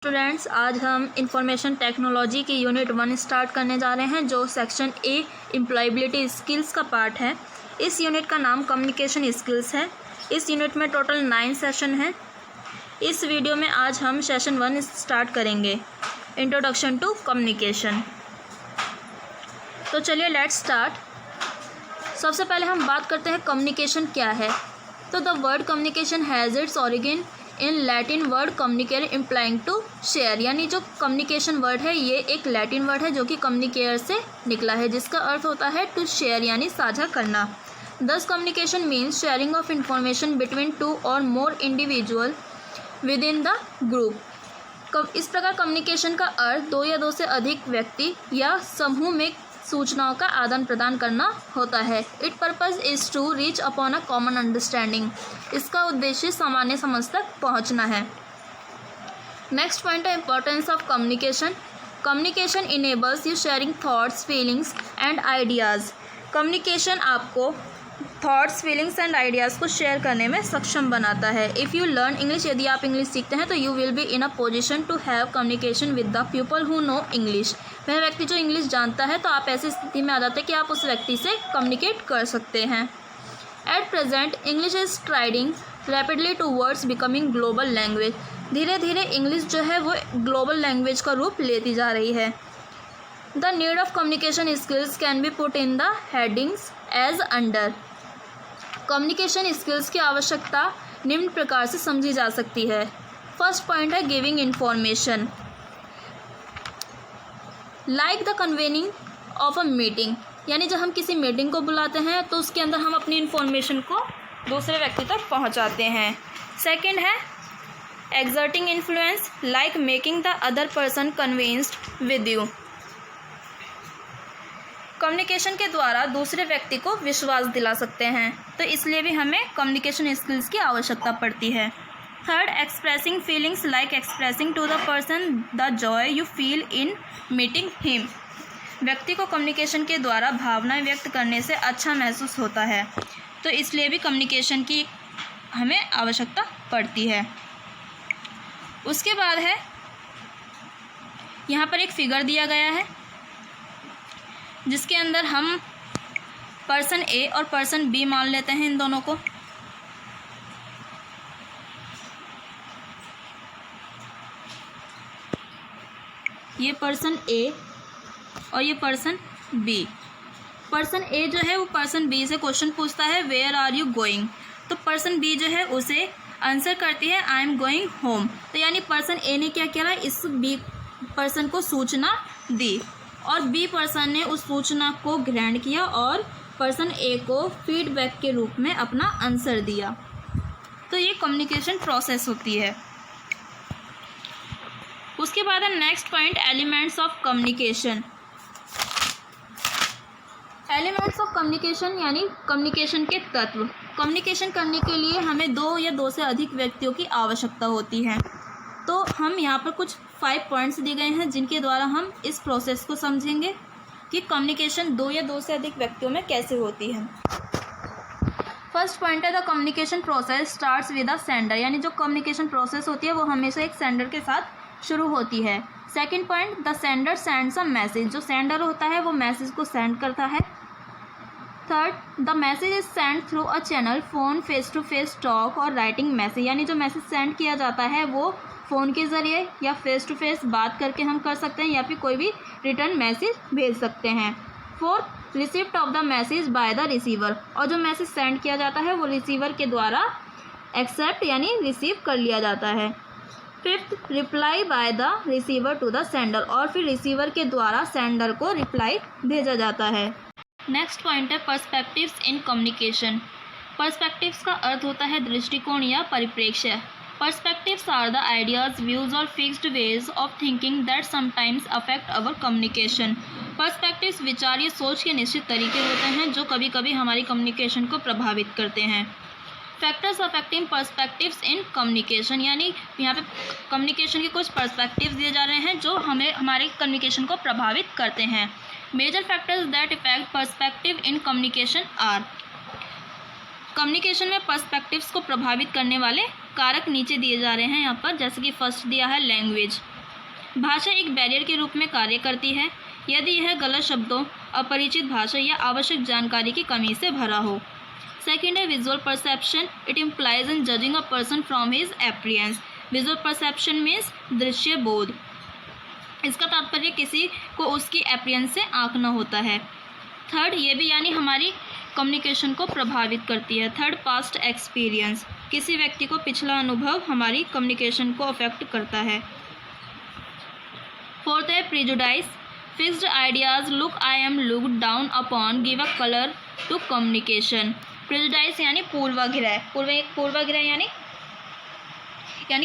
Students, आज हम information technology की यूनिट 1 स्टार्ट करने जा रहे हैं जो सेक्शन ए एम्प्लॉयबिलिटी स्किल्स का पार्ट है। इस यूनिट का नाम कम्युनिकेशन स्किल्स है। इस यूनिट में टोटल 9 सेशन हैं। इस वीडियो में आज हम सेशन 1 स्टार्ट करेंगे, इंट्रोडक्शन टू कम्युनिकेशन। तो चलिए लेट्स स्टार्ट। सबसे पहले हम बात करते हैं कम्युनिकेशन क्या है। तो the word communication has its origin in Latin word communicate implying to share, यानी जो कम्युनिकेशन वर्ड है ये एक लैटिन वर्ड है जो कि कम्युनिकेयर से निकला है, जिसका अर्थ होता है टू शेयर यानी साझा करना। Thus communication means sharing of information between two or more individual within the group. इस प्रकार कम्युनिकेशन का अर्थ दो या दो से अधिक व्यक्ति या समूह में सूचनाओं का आदान प्रदान करना होता है। It purpose is to reach upon a common understanding, इसका उद्देश्य सामान्य समझ तक पहुंचना है। नेक्स्ट पॉइंट है importance of communication. Communication enables you sharing thoughts, feelings and ideas. Communication आपको थॉट्स, फीलिंग्स एंड आइडियाज़ को शेयर करने में सक्षम बनाता है। इफ़ यू लर्न इंग्लिश, यदि आप इंग्लिश सीखते हैं तो you will be in a position to have communication with the people who know English. वह व्यक्ति जो इंग्लिश जानता है तो आप ऐसी स्थिति में आ जाते हैं कि आप उस व्यक्ति से कम्युनिकेट कर सकते हैं। At present English is striding rapidly towards becoming global language. धीरे धीरे इंग्लिश जो है वो ग्लोबल लैंग्वेज का रूप लेती जा रही है। The need of communication skills can be put in the headings as under. Communication skills की आवश्यकता निम्न प्रकार से समझी जा सकती है। फर्स्ट पॉइंट है giving information, like the convening of a meeting, यानी जब हम किसी मीटिंग को बुलाते हैं तो उसके अंदर हम अपनी इन्फॉर्मेशन को दूसरे व्यक्ति तक पहुंचाते हैं। सेकंड है exerting influence, like making the other person convinced with you. Communication के द्वारा दूसरे व्यक्ति को विश्वास दिला सकते हैं, तो इसलिए भी हमें कम्युनिकेशन स्किल्स की आवश्यकता पड़ती है। Third expressing feelings, like expressing to the person the joy you feel in meeting him. व्यक्ति को कम्युनिकेशन के द्वारा भावनाएं व्यक्त करने से अच्छा महसूस होता है, तो इसलिए भी कम्युनिकेशन की हमें आवश्यकता पड़ती है। उसके बाद है यहाँ पर एक फिगर दिया गया है जिसके अंदर हम पर्सन ए और पर्सन बी मान लेते हैं इन दोनों को। ये पर्सन ए और ये पर्सन बी। पर्सन ए जो है वो पर्सन बी से क्वेश्चन पूछता है वेयर आर यू गोइंग, तो पर्सन बी जो है उसे आंसर करती है आई एम गोइंग होम। तो यानी पर्सन ए ने क्या किया, इस बी पर्सन को सूचना दी और बी पर्सन ने उस सूचना को ग्रहण किया और पर्सन ए को फीडबैक के रूप में अपना आंसर दिया। तो ये कम्युनिकेशन प्रोसेस होती है। उसके बाद है next point elements of communication. Elements of communication यानी कम्युनिकेशन के तत्व। कम्युनिकेशन करने के लिए हमें दो या दो से अधिक व्यक्तियों की आवश्यकता होती है। तो हम यहाँ पर कुछ 5 पॉइंट्स दिए गए हैं जिनके द्वारा हम इस प्रोसेस को समझेंगे कि कम्युनिकेशन दो या दो से अधिक व्यक्तियों में कैसे होती है। फर्स्ट पॉइंट है the communication process starts with a sender, यानी जो कम्युनिकेशन प्रोसेस होती है वो हमेशा एक सेंडर के साथ शुरू होती है। Second point the sender sends a message, जो सेंडर होता है वो मैसेज को सेंड करता है। Third the message is send through a channel, phone, face to face talk और राइटिंग मैसेज, यानी जो मैसेज सेंड किया जाता है वो फ़ोन के ज़रिए या फेस टू फेस बात करके हम कर सकते हैं या फिर कोई भी रिटर्न मैसेज भेज सकते हैं। Fourth receipt of the message bye the receiver, और जो मैसेज सेंड किया जाता है वो रिसीवर के द्वारा एक्सेप्ट यानी रिसीव कर लिया जाता है। Fifth reply by the receiver to the sender, और फिर रिसीवर के द्वारा सेंडर को रिप्लाई भेजा जाता है। नेक्स्ट पॉइंट है पर्सपेक्टिव्स इन कम्युनिकेशन। पर्सपेक्टिव्स का अर्थ होता है दृष्टिकोण या परिप्रेक्ष्य। Perspectives are the ideas, views or fixed ways of thinking that sometimes affect our communication. Perspectives विचार या सोच के निश्चित तरीके होते हैं जो कभी कभी हमारी कम्युनिकेशन को प्रभावित करते हैं। Factors affecting perspectives in communication, यानी यहाँ पे कम्युनिकेशन के कुछ पर्सपेक्टिव्स दिए जा रहे हैं जो हमें हमारे कम्युनिकेशन को प्रभावित करते हैं। Major factors that affect perspective in communication are, communication में पर्सपेक्टिव्स को प्रभावित करने वाले कारक नीचे दिए जा रहे हैं यहाँ पर, जैसे कि फर्स्ट दिया है लैंग्वेज, भाषा एक बैरियर के रूप में कार्य करती है यदि यह गलत शब्दों, अपरिचित भाषा या आवश्यक जानकारी की कमी से भरा हो। सेकेंड है visual perception. It implies in judging a person from his appearance. Visual perception means दृश्य बोध। इसका तात्पर्य किसी को उसकी अपीयरेंस से आंकना होता है। थर्ड, ये भी यानी हमारी कम्युनिकेशन को प्रभावित करती है। Third, past experience. किसी व्यक्ति को पिछला अनुभव हमारी कम्युनिकेशन को अफेक्ट करता है। फोर्थ है prejudice. Fixed ideas, look, I am looked down upon, give a colour to communication. Prejudice यानी पूर्वाग्रह। पूर्वाग्रह यानी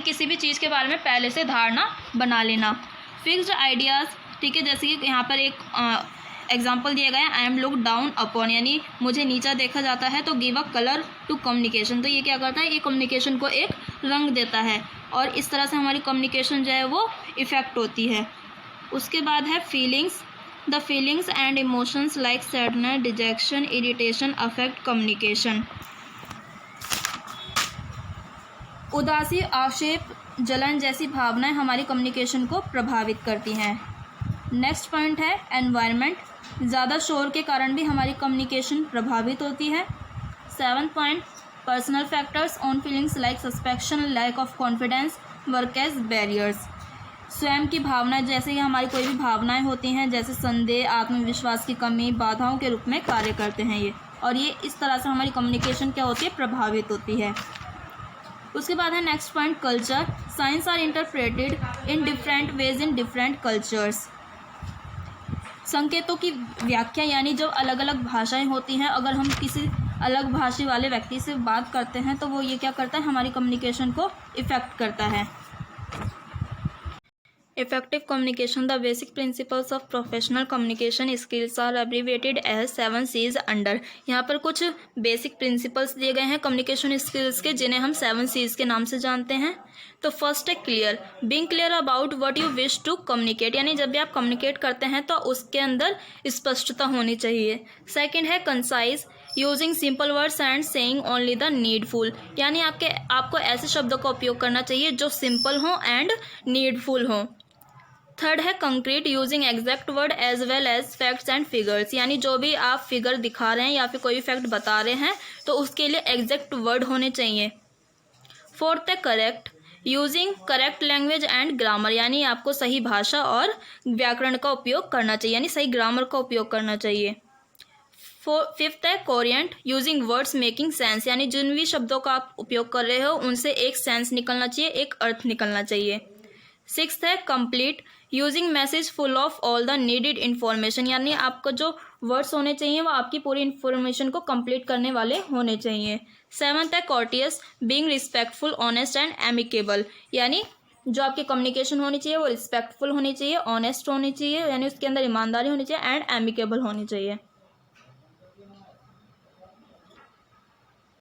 किसी भी चीज़ के बारे में पहले से धारणा बना लेना। फिक्स्ड आइडियाज़, ठीक है, जैसे कि यहाँ पर एक एग्जाम्पल दिया गया है, I am look down upon यानी मुझे नीचा देखा जाता है। तो give a colour to communication, तो ये क्या करता है, ये कम्युनिकेशन को एक रंग देता है और इस तरह से हमारी कम्युनिकेशन जो है वो इफ़ेक्ट होती है। उसके बाद है feelings. The feelings and emotions like sadness, detection, irritation affect communication. उदासी, आक्षेप, जलन जैसी भावनाएं हमारी कम्युनिकेशन को प्रभावित करती हैं। नेक्स्ट पॉइंट है एनवायरनमेंट। ज़्यादा शोर के कारण भी हमारी कम्युनिकेशन प्रभावित होती है। 7th point, personal factors on feelings like suspicion, lack of confidence work as barriers. स्वयं की भावना, जैसे कि हमारी कोई भी भावनाएं होती हैं जैसे संदेह, आत्मविश्वास की कमी, बाधाओं के रूप में कार्य करते हैं ये, और ये इस तरह से हमारी कम्युनिकेशन क्या होती है, प्रभावित होती है। उसके बाद है next point culture. Signs are interpreted in different ways in different cultures. संकेतों की व्याख्या यानी जब अलग अलग भाषाएं होती हैं, अगर हम किसी अलग भाषा वाले व्यक्ति से बात करते हैं तो वो ये क्या करता है, हमारी कम्युनिकेशन को इफ़ेक्ट करता है। Effective communication. The basic principles of professional communication skills are abbreviated as 7 C's under. यहाँ पर कुछ बेसिक प्रिंसिपल्स दिए गए हैं कम्युनिकेशन स्किल्स के, जिन्हें हम 7 C's के नाम से जानते हैं। तो फर्स्ट है clear. Being clear about what you wish to communicate, यानी जब भी आप कम्युनिकेट करते हैं तो उसके अंदर स्पष्टता होनी चाहिए। सेकेंड है concise. Using simple words and saying only the needful, यानी आपको ऐसे शब्दों का उपयोग करना चाहिए जो सिंपल हों एंड नीडफुल हों। थर्ड है concrete. Using exact word as well as facts and figures, यानी जो भी आप फिगर दिखा रहे हैं या फिर कोई फैक्ट बता रहे हैं तो उसके लिए एग्जैक्ट वर्ड होने चाहिए। फोर्थ है correct. Using correct language and grammar, यानी आपको सही भाषा और व्याकरण का उपयोग करना चाहिए, यानी सही ग्रामर का उपयोग करना चाहिए। फिफ्थ है कोरिएंट। यूजिंग वर्ड्स मेकिंग सेंस, यानी जिन भी शब्दों का आप उपयोग कर रहे हो उनसे एक सेंस निकलना चाहिए, एक अर्थ निकलना चाहिए। सिक्स्थ है complete. Using message full of all the needed information, यानी आपको जो वर्ड्स होने चाहिए वो आपकी पूरी इन्फॉर्मेशन को कंप्लीट करने वाले होने चाहिए। सेवंथ है courteous. Being respectful, honest and amicable, यानी जो आपकी कम्युनिकेशन होनी चाहिए वो रिस्पेक्टफुल होनी चाहिए, ऑनेस्ट होनी चाहिए यानी उसके अंदर ईमानदारी होनी चाहिए, एंड एमिकेबल होनी चाहिए।